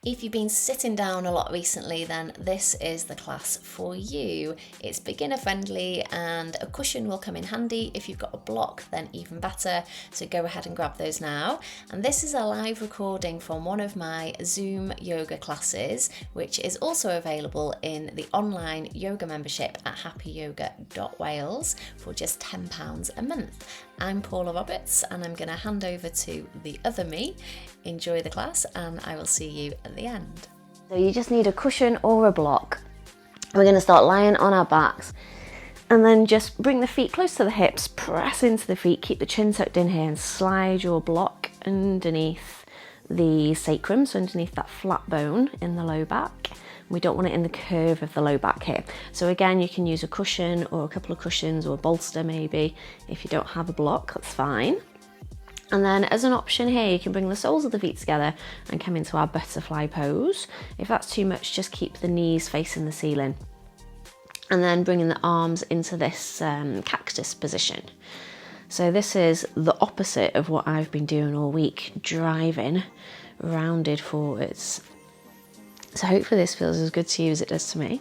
If you've been sitting down a lot recently, then this is the class for you. It's beginner friendly and a cushion will come in handy. If you've got a block, then even better. So go ahead and grab those now. And this is a live recording from one of my Zoom yoga classes, which is also available in the online yoga membership at happyyoga.wales for just £10 a month. I'm Paula Roberts and I'm going to hand over to the other me. Enjoy the class and I will see you at the end. So you just need a cushion or a block. We're going to start lying on our backs and then just bring the feet close to the hips, press into the feet, keep the chin tucked in here and slide your block underneath the sacrum, so underneath that flat bone in the low back. We don't want it in the curve of the low back here. So again, you can use a cushion or a couple of cushions or a bolster maybe. If you don't have a block, that's fine. And then as an option here, you can bring the soles of the feet together and come into our butterfly pose. If that's too much, just keep the knees facing the ceiling. And then bringing the arms into this cactus position. So this is the opposite of what I've been doing all week, driving rounded forwards. So hopefully this feels as good to you as it does to me.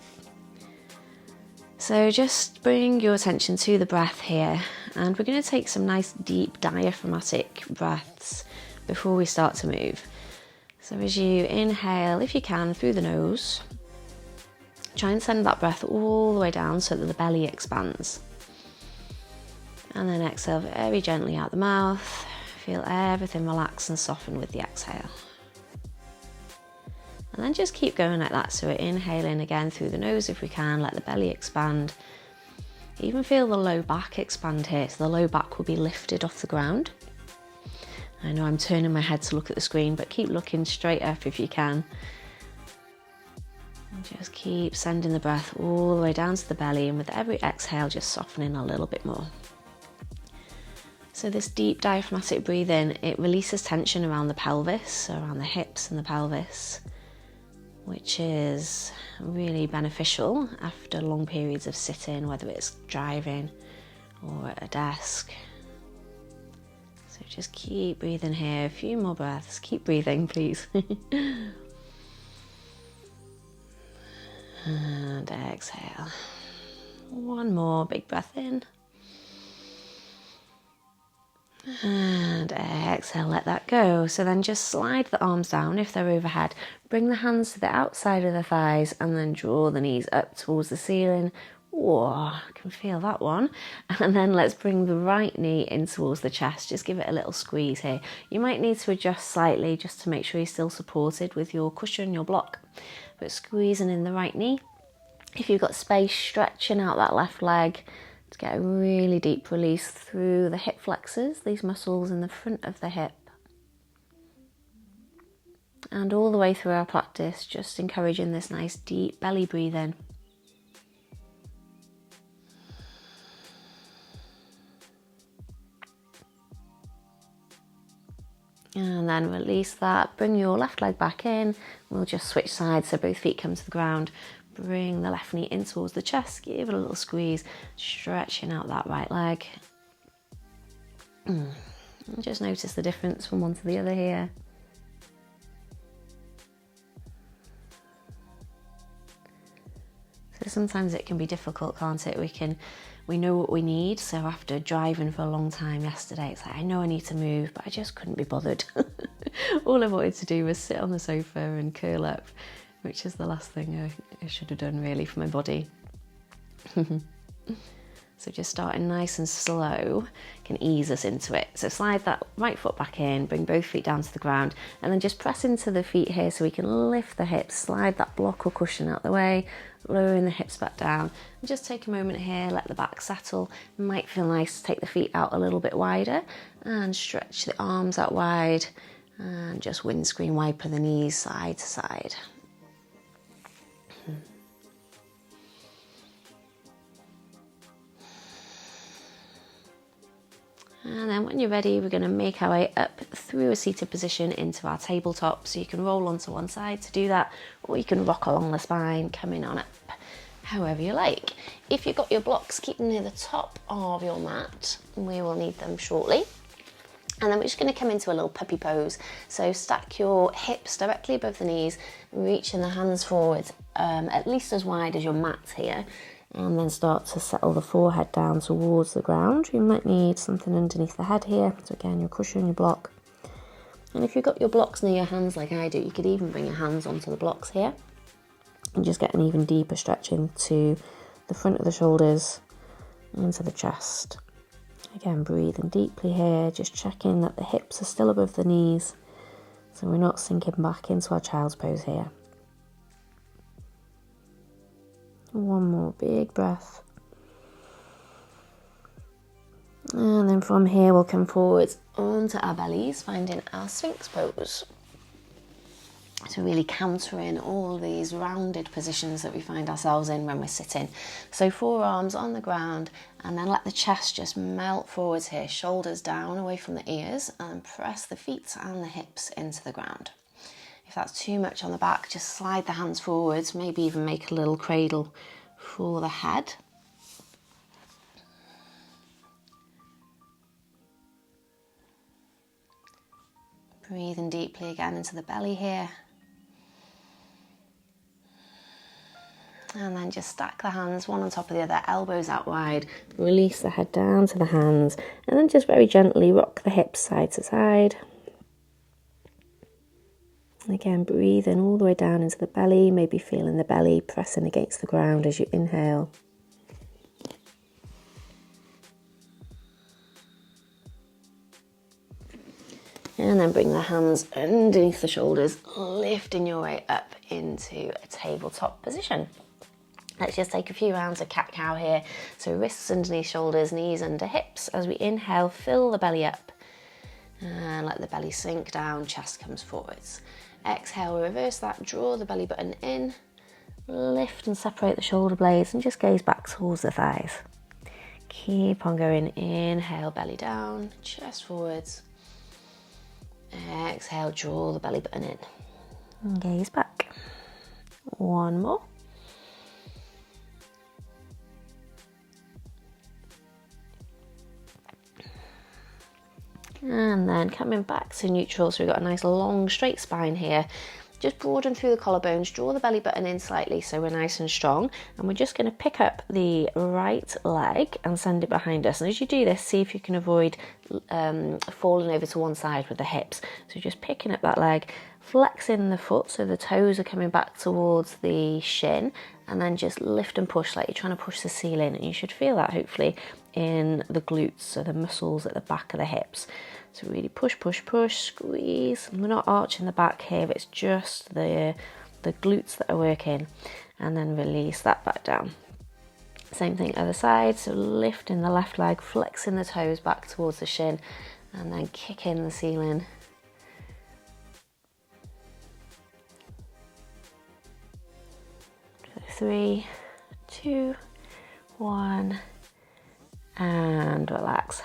So just bring your attention to the breath here, and we're going to take some nice deep diaphragmatic breaths before we start to move. So as you inhale, if you can, through the nose, try and send that breath all the way down so that the belly expands. And then exhale very gently out the mouth. Feel everything relax and soften with the exhale. And then just keep going like that. So we're inhaling again through the nose if we can, let the belly expand. Even feel the low back expand here, so the low back will be lifted off the ground. I know I'm turning my head to look at the screen, but keep looking straight up if you can. And just keep sending the breath all the way down to the belly, and with every exhale, just softening a little bit more. So this deep diaphragmatic breathing, it releases tension around the pelvis, so around the hips and the pelvis, which is really beneficial after long periods of sitting, whether it's driving or at a desk. So just keep breathing here, a few more breaths, keep breathing please. And exhale. One more big breath in. And exhale, let that go. So then just slide the arms down if they're overhead. Bring the hands to the outside of the thighs and then draw the knees up towards the ceiling. Whoa, I can feel that one. And then let's bring the right knee in towards the chest. Just give it a little squeeze here. You might need to adjust slightly just to make sure you're still supported with your cushion, your block. But squeezing in the right knee. If you've got space, stretching out that left leg to get a really deep release through the hip flexors, these muscles in the front of the hip. And all the way through our practice, just encouraging this nice deep belly breathing. And then release that, bring your left leg back in. We'll just switch sides so both feet come to the ground. Bring the left knee in towards the chest, give it a little squeeze, stretching out that right leg. And just notice the difference from one to the other here. So sometimes it can be difficult, can't it? We know what we need, so after driving for a long time yesterday, it's like, I know I need to move, but I just couldn't be bothered. All I wanted to do was sit on the sofa and curl up, which is the last thing I should have done really for my body. So just starting nice and slow can ease us into it. So slide that right foot back in, bring both feet down to the ground, and then just press into the feet here so we can lift the hips, slide that block or cushion out the way, lowering the hips back down. And just take a moment here, let the back settle. It might feel nice to take the feet out a little bit wider and stretch the arms out wide and just windscreen wiper the knees side to side. And then when you're ready, we're going to make our way up through a seated position into our tabletop. So you can roll onto one side to do that, or you can rock along the spine, coming on up, however you like. If you've got your blocks, keep them near the top of your mat. We will need them shortly. And then we're just going to come into a little puppy pose. So stack your hips directly above the knees, reaching the hands forward at least as wide as your mat here, and then start to settle the forehead down towards the ground. You might need something underneath the head here. So again, your cushion, your block. And if you've got your blocks near your hands like I do, you could even bring your hands onto the blocks here and just get an even deeper stretch into the front of the shoulders, into the chest. Again, breathing deeply here, just checking that the hips are still above the knees, so we're not sinking back into our child's pose here. One more big breath. And then from here we'll come forwards onto our bellies, finding our Sphinx pose. So really countering all these rounded positions that we find ourselves in when we're sitting. So forearms on the ground, and then let the chest just melt forwards here, shoulders down away from the ears, and press the feet and the hips into the ground. If that's too much on the back, just slide the hands forwards, maybe even make a little cradle for the head. Breathing deeply again into the belly here. And then just stack the hands one on top of the other, elbows out wide, release the head down to the hands, and then just very gently rock the hips side to side. And again, breathing all the way down into the belly, maybe feeling the belly pressing against the ground as you inhale. And then bring the hands underneath the shoulders, lifting your way up into a tabletop position. Let's just take a few rounds of cat-cow here. So wrists underneath shoulders, knees under hips. As we inhale, fill the belly up and let the belly sink down, chest comes forwards. Exhale, reverse that, draw the belly button in, lift and separate the shoulder blades and just gaze back towards the thighs. Keep on going, inhale, belly down, chest forwards. Exhale, draw the belly button in and gaze back. One more. And then coming back to neutral, so we've got a nice long straight spine here. Just broaden through the collarbones, draw the belly button in slightly so we're nice and strong. And we're just going to pick up the right leg and send it behind us. And as you do this, see if you can avoid falling over to one side with the hips. So just picking up that leg, flexing the foot so the toes are coming back towards the shin, and then just lift and push like you're trying to push the ceiling. And you should feel that hopefully in the glutes, so the muscles at the back of the hips. So really push, push, push, squeeze. And we're not arching the back here, it's just the glutes that are working. And then release that back down. Same thing other side, so lifting the left leg, flexing the toes back towards the shin, and then kicking the ceiling. So 3, 2, 1. And relax.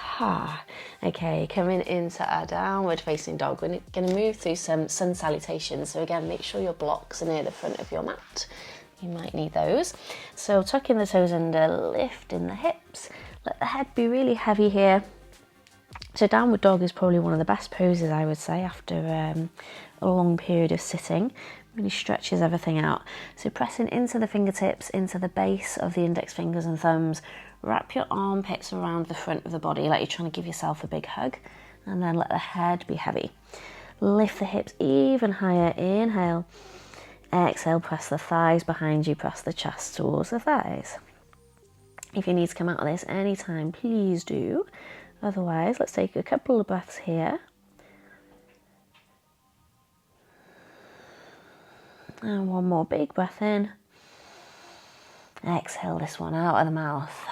Okay, coming into our downward facing dog. We're going to move through some sun salutations. So again, make sure your blocks are near the front of your mat. You might need those. So tucking the toes under, lifting the hips. Let the head be really heavy here. So downward dog is probably one of the best poses, I would say, after a long period of sitting. Really stretches everything out. So pressing into the fingertips, into the base of the index fingers and thumbs. Wrap your armpits around the front of the body like you're trying to give yourself a big hug, and then let the head be heavy. Lift the hips even higher, inhale. Exhale, press the thighs behind you, press the chest towards the thighs. If you need to come out of this anytime, please do. Otherwise, let's take a couple of breaths here. And one more big breath in. Exhale this one out of the mouth.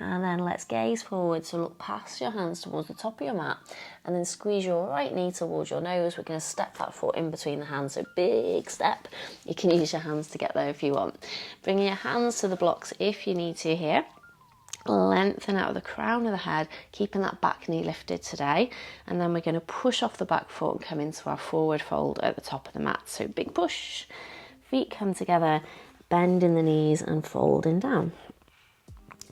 And then let's gaze forward, so look past your hands towards the top of your mat, and then squeeze your right knee towards your nose. We're going to step that foot in between the hands, so big step. You can use your hands to get there if you want. Bringing your hands to the blocks if you need to here. Lengthen out of the crown of the head, keeping that back knee lifted today. And then we're going to push off the back foot and come into our forward fold at the top of the mat. So big push, feet come together, bending the knees and folding down.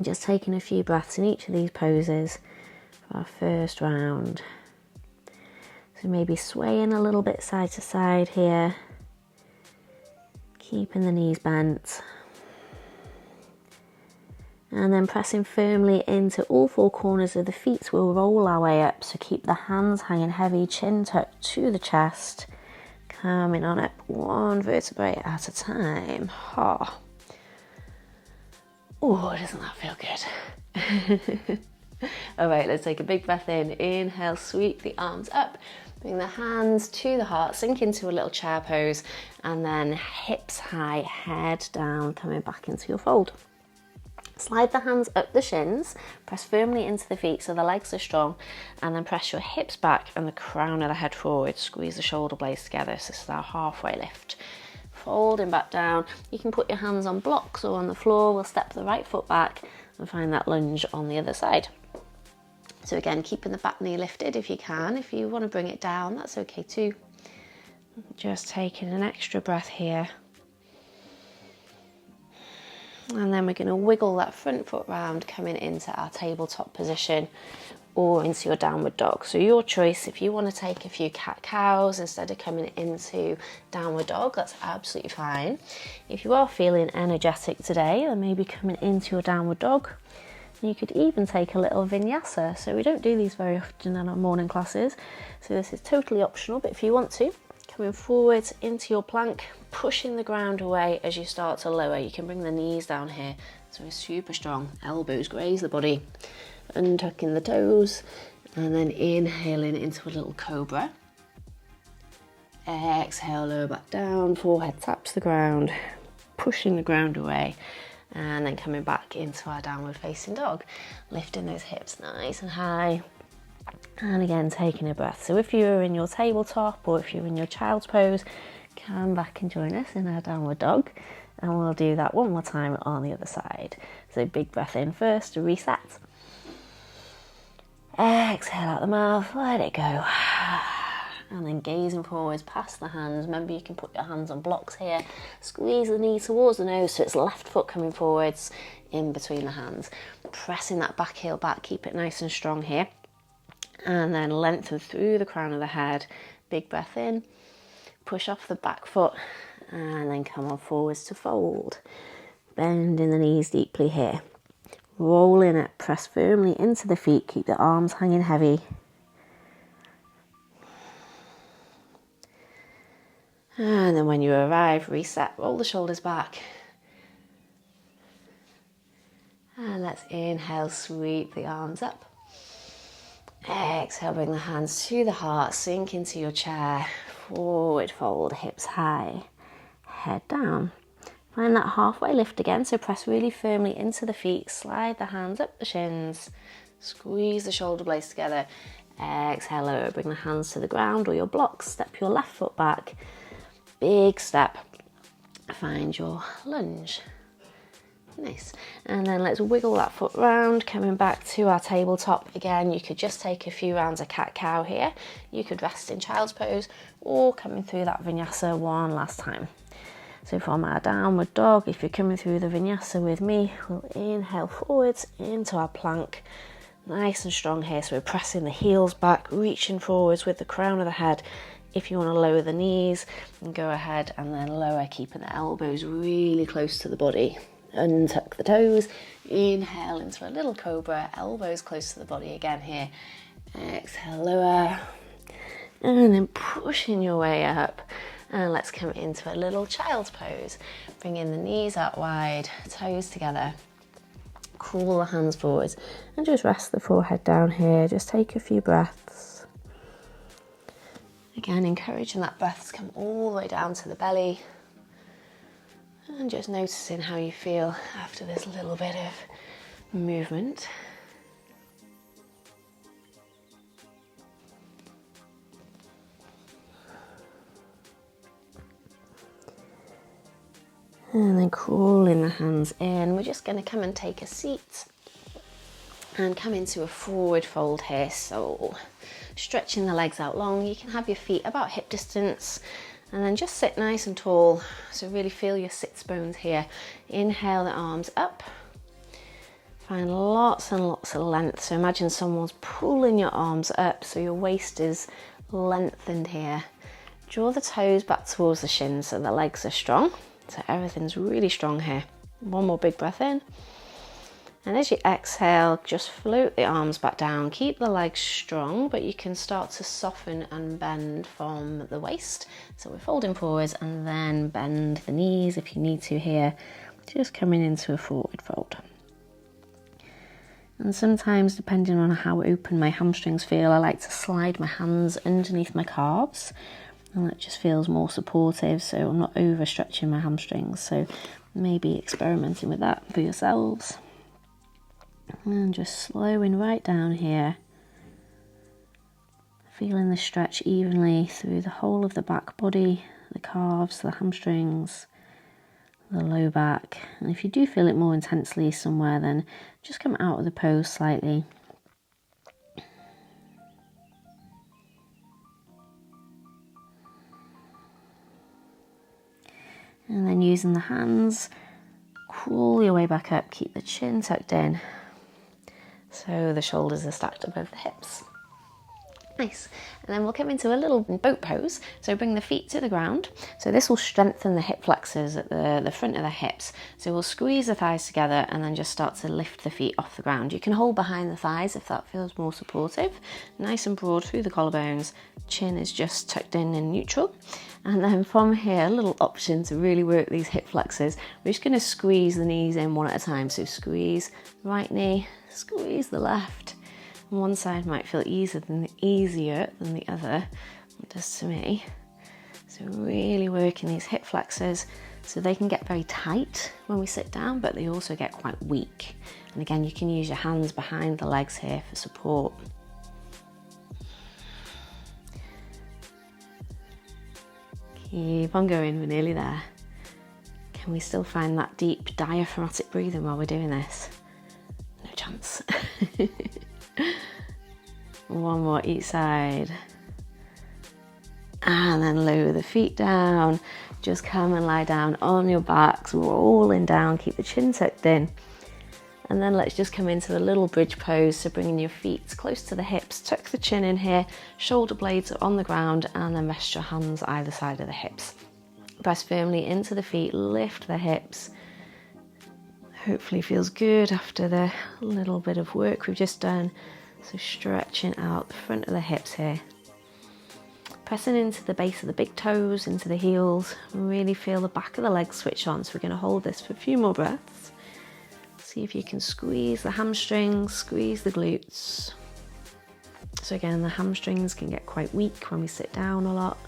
Just taking a few breaths in each of these poses, for our first round. So maybe swaying a little bit side to side here, keeping the knees bent. And then pressing firmly into all four corners of the feet, we'll roll our way up. So keep the hands hanging heavy, chin tucked to the chest, coming on up one vertebrae at a time. Oh, doesn't that feel good? All right, let's take a big breath in. Inhale, sweep the arms up. Bring the hands to the heart, sink into a little chair pose, and then hips high, head down, coming back into your fold. Slide the hands up the shins, press firmly into the feet so the legs are strong, and then press your hips back and the crown of the head forward. Squeeze the shoulder blades together, so it's our halfway lift. Folding back down. You can put your hands on blocks or on the floor. We'll step the right foot back and find that lunge on the other side. So again, keeping the back knee lifted if you can. If you want to bring it down, that's okay too. Just taking an extra breath here. And then we're going to wiggle that front foot round, coming into our tabletop position or into your downward dog. So your choice, if you want to take a few cat-cows instead of coming into downward dog, that's absolutely fine. If you are feeling energetic today, then maybe coming into your downward dog. You could even take a little vinyasa. So we don't do these very often in our morning classes, so this is totally optional, but if you want to, coming forwards into your plank, pushing the ground away as you start to lower. You can bring the knees down here, so we're super strong. Elbows graze the body, untucking the toes, and then inhaling into a little cobra. Exhale, lower back down, forehead taps the ground, pushing the ground away, and then coming back into our downward facing dog, lifting those hips nice and high. And again, taking a breath. So if you're in your tabletop or if you're in your child's pose, come back and join us in our downward dog. And we'll do that one more time on the other side. So big breath in first to reset. Exhale out the mouth, let it go. And then gazing forwards past the hands. Remember, you can put your hands on blocks here. Squeeze the knee towards the nose so it's left foot coming forwards in between the hands. Pressing that back heel back, keep it nice and strong here. And then lengthen through the crown of the head. Big breath in, push off the back foot, and then come on forwards to fold. Bending the knees deeply here. Rolling it, press firmly into the feet, keep the arms hanging heavy. And then when you arrive, reset, roll the shoulders back. And let's inhale, sweep the arms up. Exhale, bring the hands to the heart, sink into your chair, forward fold, hips high, head down. Find that halfway lift again, so press really firmly into the feet, slide the hands up the shins, squeeze the shoulder blades together. Exhale, lower, bring the hands to the ground or your blocks, step your left foot back, big step, find your lunge. Nice. And then let's wiggle that foot round, coming back to our tabletop. Again, you could just take a few rounds of cat-cow here. You could rest in child's pose or coming through that vinyasa one last time. So from our downward dog, if you're coming through the vinyasa with me, we'll inhale forwards into our plank. Nice and strong here, so we're pressing the heels back, reaching forwards with the crown of the head. If you want to lower the knees, then go ahead and then lower, keeping the elbows really close to the body. Untuck the toes, inhale into a little cobra, elbows close to the body again here. Exhale, lower, and then pushing your way up. And let's come into a little child's pose. Bring in the knees out wide, toes together. Crawl the hands forwards and just rest the forehead down here. Just take a few breaths. Again, encouraging that breath to come all the way down to the belly. And just noticing how you feel after this little bit of movement. And then crawling the hands in. We're just going to come and take a seat and come into a forward fold here. So stretching the legs out long. You can have your feet about hip distance. And then just sit nice and tall, so really feel your sits bones here. Inhale the arms up, Find lots and lots of length. So imagine someone's pulling your arms up so your waist is lengthened here. Draw the toes back towards the shins so the legs are strong. So everything's really strong here. One more big breath in. And as you exhale, just float the arms back down. Keep the legs strong, but you can start to soften and bend from the waist. So we're folding forwards and then bend the knees if you need to here. Just coming into a forward fold. And sometimes, depending on how open my hamstrings feel, I like to slide my hands underneath my calves. And that just feels more supportive, so I'm not overstretching my hamstrings. So maybe experimenting with that for yourselves. And just slowing right down here. Feeling the stretch evenly through the whole of the back body, the calves, the hamstrings, the low back. And if you do feel it more intensely somewhere, then just come out of the pose slightly. And then using the hands, crawl your way back up, keep the chin tucked in. So the shoulders are stacked above the hips. Nice. And then we'll come into a little boat pose. So bring the feet to the ground. So this will strengthen the hip flexors at the front of the hips. So we'll squeeze the thighs together and then just start to lift the feet off the ground. You can hold behind the thighs if that feels more supportive. Nice and broad through the collarbones. Chin is just tucked in neutral. And then from here, a little option to really work these hip flexors. We're just going to squeeze the knees in one at a time. So squeeze the right knee, squeeze the left. One side might feel easier than the other. It does to me. So really working these hip flexors so they can get very tight when we sit down, but they also get quite weak. And again, you can use your hands behind the legs here for support. Keep on going, we're nearly there. Can we still find that deep diaphragmatic breathing while we're doing this? No chance. One more each side. And then lower the feet down. Just come and lie down on your backs, rolling down, keep the chin tucked in. And then let's just come into a little bridge pose. So bringing your feet close to the hips, tuck the chin in here, shoulder blades are on the ground, and then rest your hands either side of the hips. Press firmly into the feet, lift the hips. Hopefully feels good after the little bit of work we've just done. So stretching out the front of the hips here. Pressing into the base of the big toes, into the heels. Really feel the back of the legs switch on. So we're going to hold this for a few more breaths. See if you can squeeze the hamstrings, squeeze the glutes. So again, the hamstrings can get quite weak when we sit down a lot.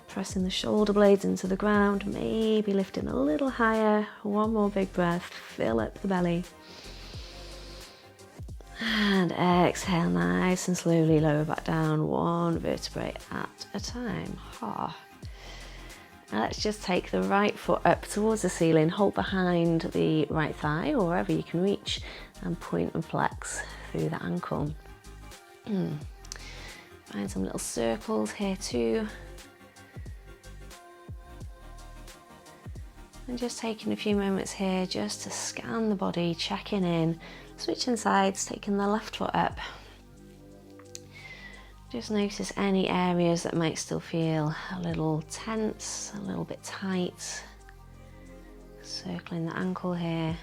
Pressing the shoulder blades into the ground, maybe lifting a little higher. One more big breath, fill up the belly. And exhale nice and slowly, lower back down, one vertebrae at a time. Now let's just take the right foot up towards the ceiling, hold behind the right thigh or wherever you can reach, and point and flex through the ankle. Find some little circles here too. And just taking a few moments here just to scan the body, checking in, switching sides, taking the left foot up. Just notice any areas that might still feel a little tense, a little bit tight. Circling the ankle here.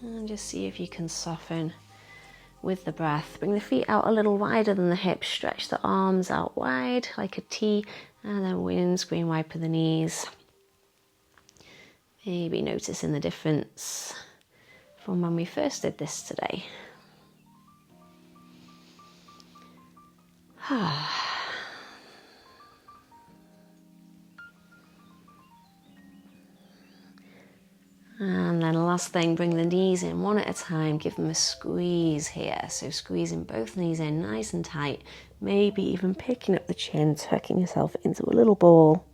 And just see if you can soften with the breath. Bring the feet out a little wider than the hips, stretch the arms out wide like a T, and then windscreen wiper the knees. Maybe noticing the difference from when we first did this today. And then last thing, bring the knees in one at a time, give them a squeeze here. So squeezing both knees in nice and tight, maybe even picking up the chin, tucking yourself into a little ball.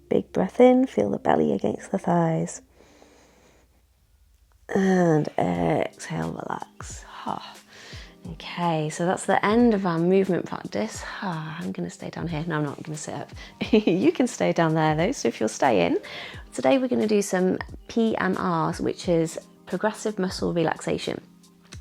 Big breath in, feel the belly against the thighs. And exhale, relax. Okay, so that's the end of our movement practice. I'm going to stay down here. No, I'm not going to sit up. You can stay down there though, so if you'll stay in. Today we're going to do some PMRs, which is progressive muscle relaxation.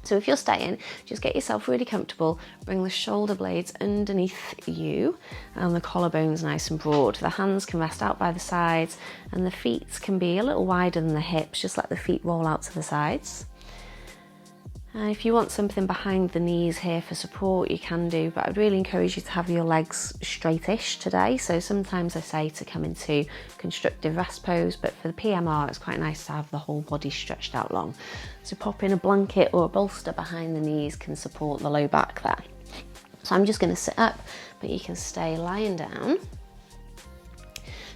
So if you're staying, just get yourself really comfortable, bring the shoulder blades underneath you and the collarbones nice and broad. The hands can rest out by the sides and the feet can be a little wider than the hips, just let the feet roll out to the sides. If you want something behind the knees here for support, you can do, but I'd really encourage you to have your legs straightish today. So sometimes I say to come into constructive rest pose, but for the PMR, it's quite nice to have the whole body stretched out long. So pop in a blanket or a bolster behind the knees can support the low back there. So I'm just going to sit up, but you can stay lying down.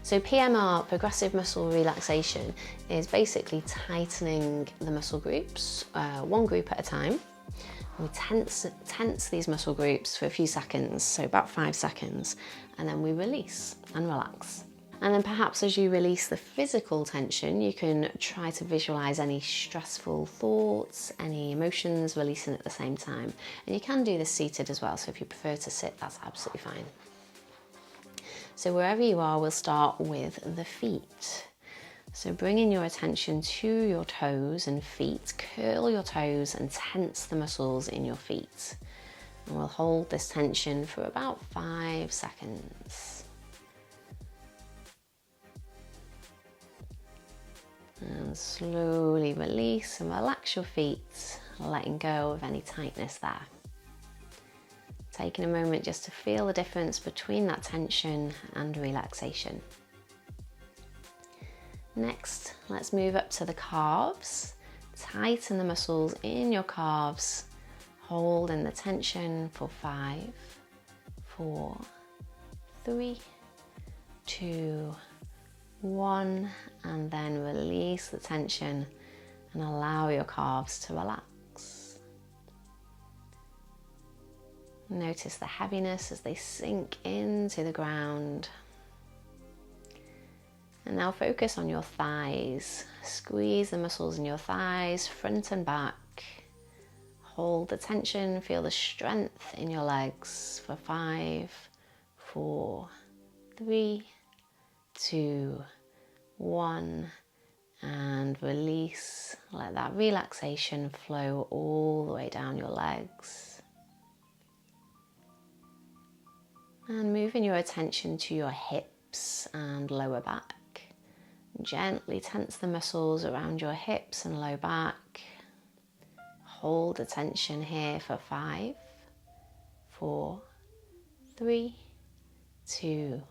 So PMR, progressive muscle relaxation, is basically tightening the muscle groups, one group at a time. We tense these muscle groups for a few seconds, so about 5 seconds, and then we release and relax. And then perhaps as you release the physical tension, you can try to visualize any stressful thoughts, any emotions releasing at the same time. And you can do this seated as well, so if you prefer to sit, that's absolutely fine. So wherever you are, we'll start with the feet. So bringing your attention to your toes and feet, curl your toes and tense the muscles in your feet. And we'll hold this tension for about 5 seconds. And slowly release and relax your feet, letting go of any tightness there. Taking a moment just to feel the difference between that tension and relaxation. Next, let's move up to the calves. Tighten the muscles in your calves. Hold in the tension for 5, 4, 3, 2, 1, and then release the tension and allow your calves to relax. Notice the heaviness as they sink into the ground. And now focus on your thighs. Squeeze the muscles in your thighs, front and back. Hold the tension, feel the strength in your legs for 5, 4, 3, 2, 1, and release. Let that relaxation flow all the way down your legs. And moving your attention to your hips and lower back. Gently tense the muscles around your hips and low back. Hold the tension here for 5, 4, 3, 2,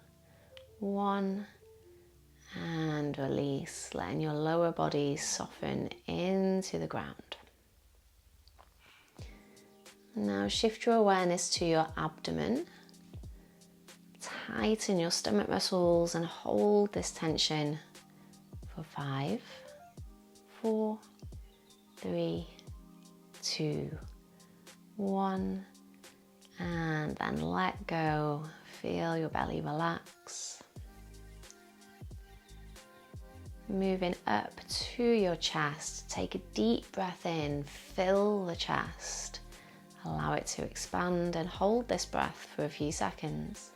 1, and release, letting your lower body soften into the ground. Now shift your awareness to your abdomen. Tighten your stomach muscles and hold this tension for 5, 4, 3, 2, 1, and then let go. Feel your belly relax. Moving up to your chest, take a deep breath in, fill the chest. Allow it to expand and hold this breath for a few seconds.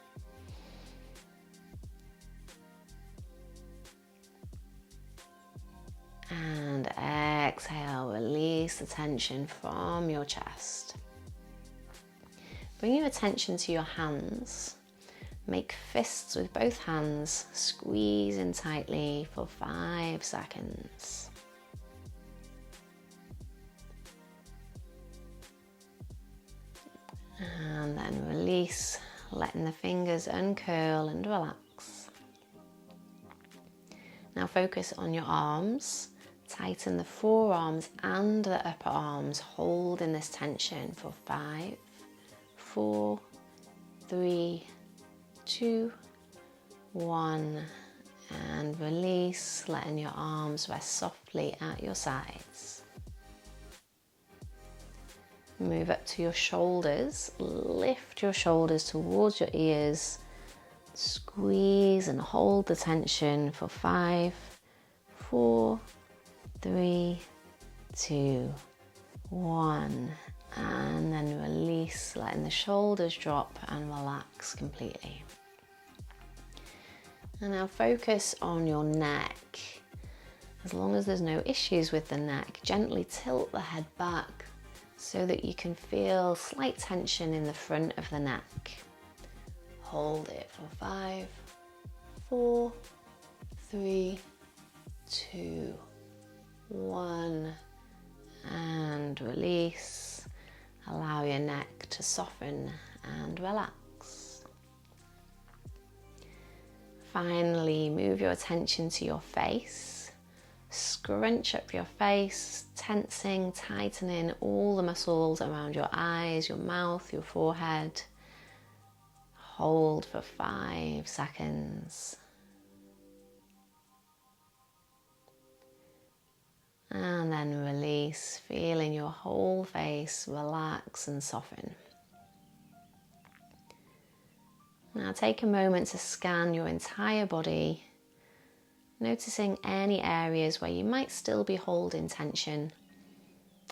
And exhale, release the tension from your chest. Bring your attention to your hands. Make fists with both hands. Squeeze in tightly for 5 seconds. And then release, letting the fingers uncurl and relax. Now focus on your arms. Tighten the forearms and the upper arms, holding this tension for 5, 4, 3, 2, 1, and release, letting your arms rest softly at your sides. Move up to your shoulders, lift your shoulders towards your ears, squeeze and hold the tension for 5, 4, 3, 2, 1, And then release, letting the shoulders drop and relax completely. And now focus on your neck. As long as there's no issues with the neck, gently tilt the head back so that you can feel slight tension in the front of the neck. Hold it for 5, 4, 3, 2, 1, and release. Allow your neck to soften and relax. Finally, move your attention to your face. Scrunch up your face, tensing, tightening all the muscles around your eyes, your mouth, your forehead. Hold for 5 seconds. And then release, feeling your whole face relax and soften. Now take a moment to scan your entire body, noticing any areas where you might still be holding tension.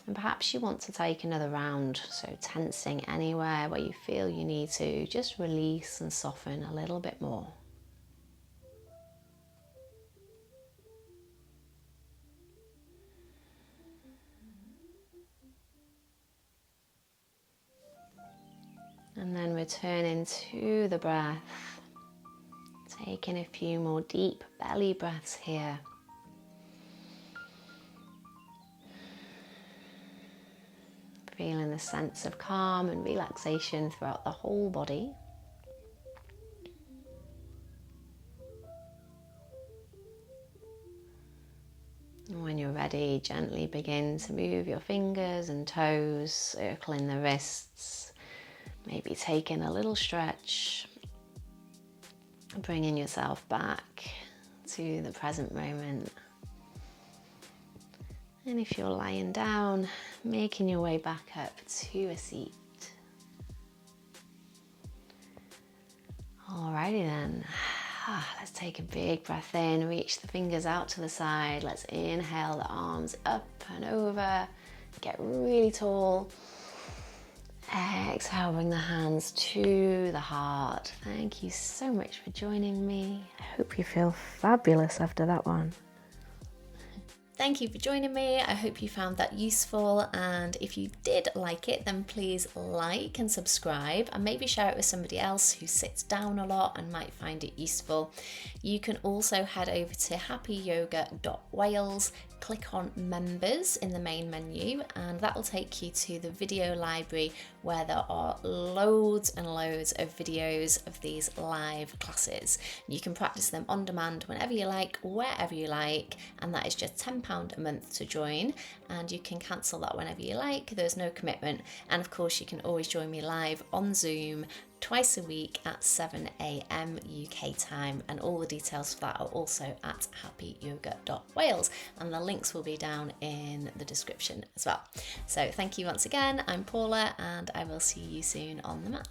And perhaps you want to take another round, so tensing anywhere where you feel you need to, just release and soften a little bit more. And then returning to the breath, taking a few more deep belly breaths here. Feeling the sense of calm and relaxation throughout the whole body. And when you're ready, gently begin to move your fingers and toes, circling the wrists. Maybe taking a little stretch, bringing yourself back to the present moment. And if you're lying down, making your way back up to a seat. Alrighty then, let's take a big breath in, reach the fingers out to the side. Let's inhale the arms up and over, get really tall. Exhale, bring the hands to the heart. Thank you so much for joining me. I hope you feel fabulous after that one. Thank you for joining me. I hope you found that useful, and if you did like it, then please like and subscribe, and maybe share it with somebody else who sits down a lot and might find it useful. You can also head over to happyyoga.wales, click on members in the main menu, and that will take you to the video library where there are loads and loads of videos of these live classes. You can practice them on demand whenever you like, wherever you like, and that is just £10 a month to join, and you can cancel that whenever you like. There's no commitment, and of course you can always join me live on Zoom twice a week at 7 a.m. UK time, and all the details for that are also at happyyoga.wales, and the links will be down in the description as well. So thank you once again. I'm Paula, and I will see you soon on the mat.